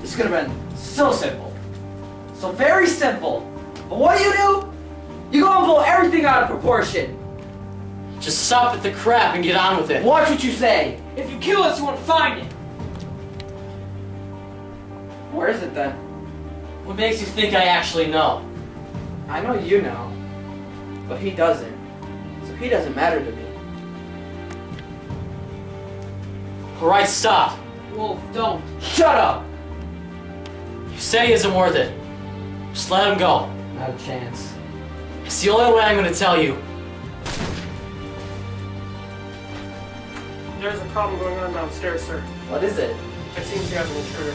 This could have been so simple. So very simple. But what do? You go and blow everything out of proportion. Just stop with the crap and get on with it. Watch what you say. If you kill us, you won't find it. Where is it then? What makes you think I actually know? I know you know, but he doesn't. So he doesn't matter to me. Alright, stop. Wolf, don't. Shut up! You say he isn't worth it. Just let him go. Not a chance. It's the only way I'm gonna tell you. There's a problem going on downstairs, sir. What is it? It seems you have an intruder.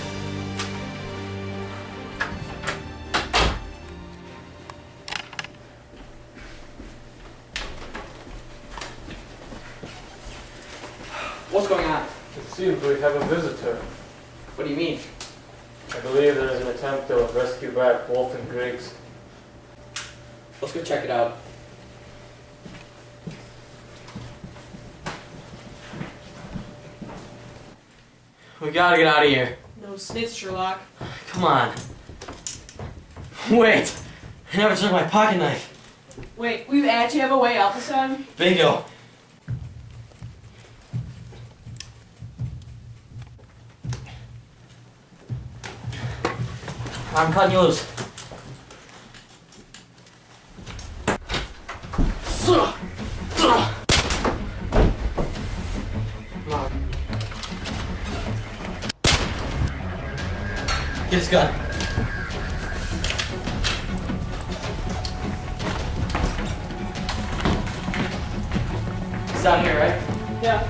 What's going on? It seems we have a visitor. What do you mean? I believe there is an attempt to rescue back Wolf and Griggs. Let's go check it out. We gotta get out of here. No snitch, Sherlock. Come on. Wait. I never took my pocket knife. Wait, we actually have a way out this time? Bingo. I'm cutting you loose. Come on. Get his gun. It's down here, right? Yeah.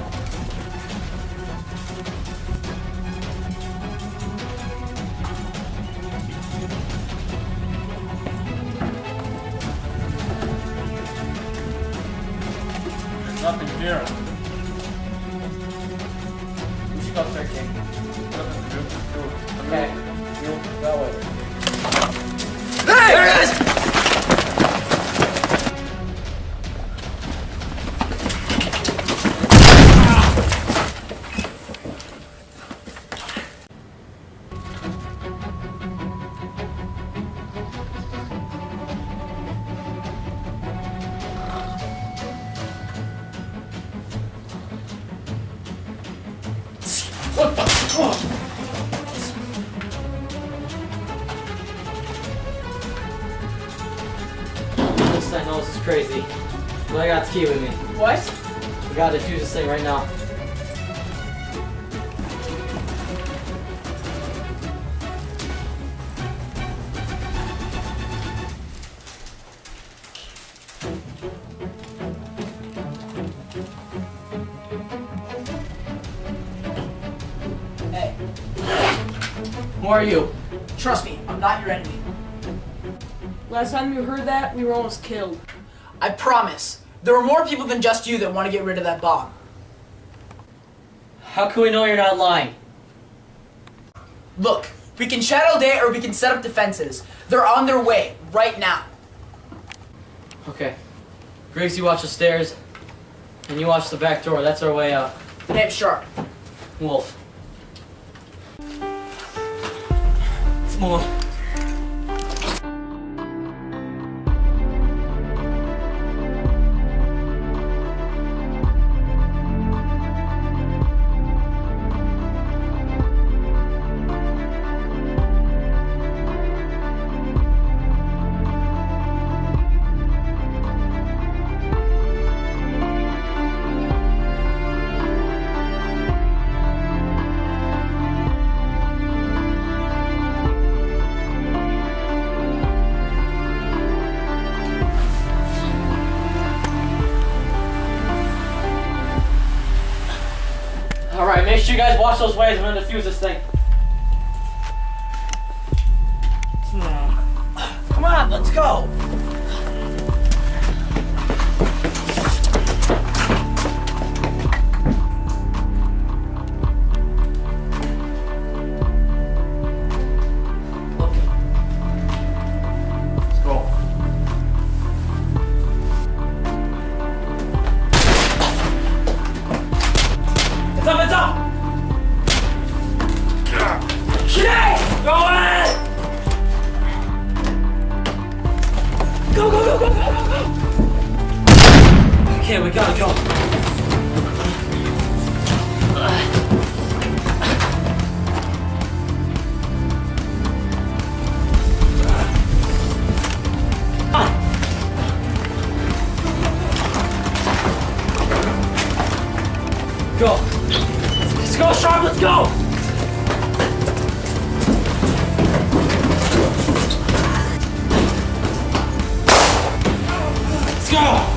Nothing here. We should go searching. Nothing to do. Okay. You that way. Hey! There it is! What the? Oh. This I know this is crazy, but I got the key with me. What? We gotta defuse this thing right now. Hey, Who are you? trust me, I'm not your enemy. Last time you heard that, we were almost killed. I promise. There are more people than just you that want to get rid of that bomb. How can we know you're not lying? Look, we can chat all day or we can set up defenses. They're on their way, right now. Okay. Griggs, you watch the stairs, and you watch the back door. That's our way out. Name sharp. Wolf. Let's move on. Alright, make sure you guys watch those ways. I'm gonna defuse this thing. Come on, let's go. Let's go. It's up! Today! Okay, we gotta go. Go. Let's go, Sharp, let's go! Let's go!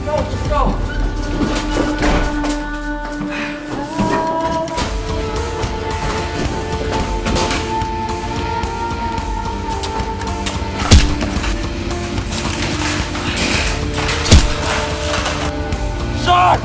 Go, let's go! Shark!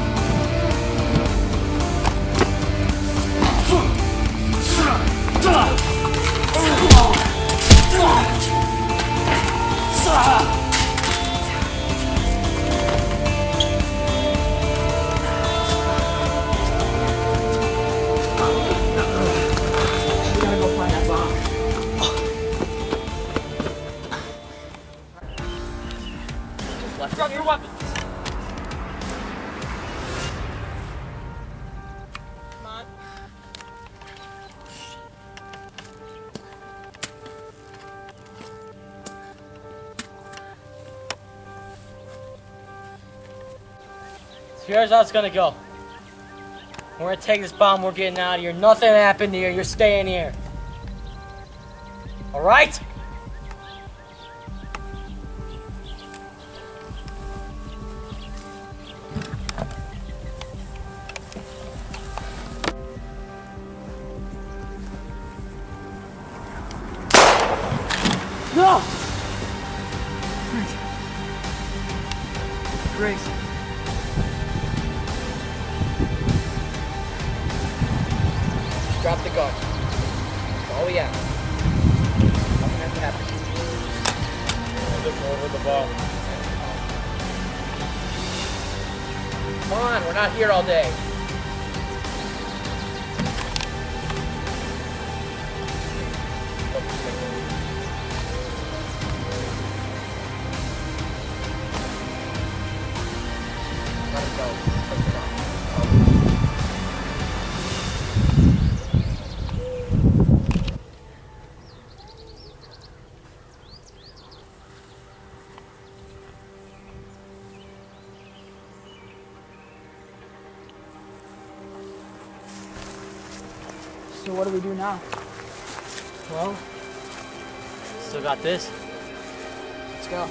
We gotta go find that bomb. Drop your weapon! Come on. So here's how it's gonna go. We're gonna take this bomb, we're getting out of here. Nothing happened here, you're staying here. Alright? No! Grace. Drop the gun. That's all we ask. Nothing has to happen. Look over the bomb. Come on, we're not here all day. Let it go. Take the bomb. So what do we do now? Well, still got this. Let's go.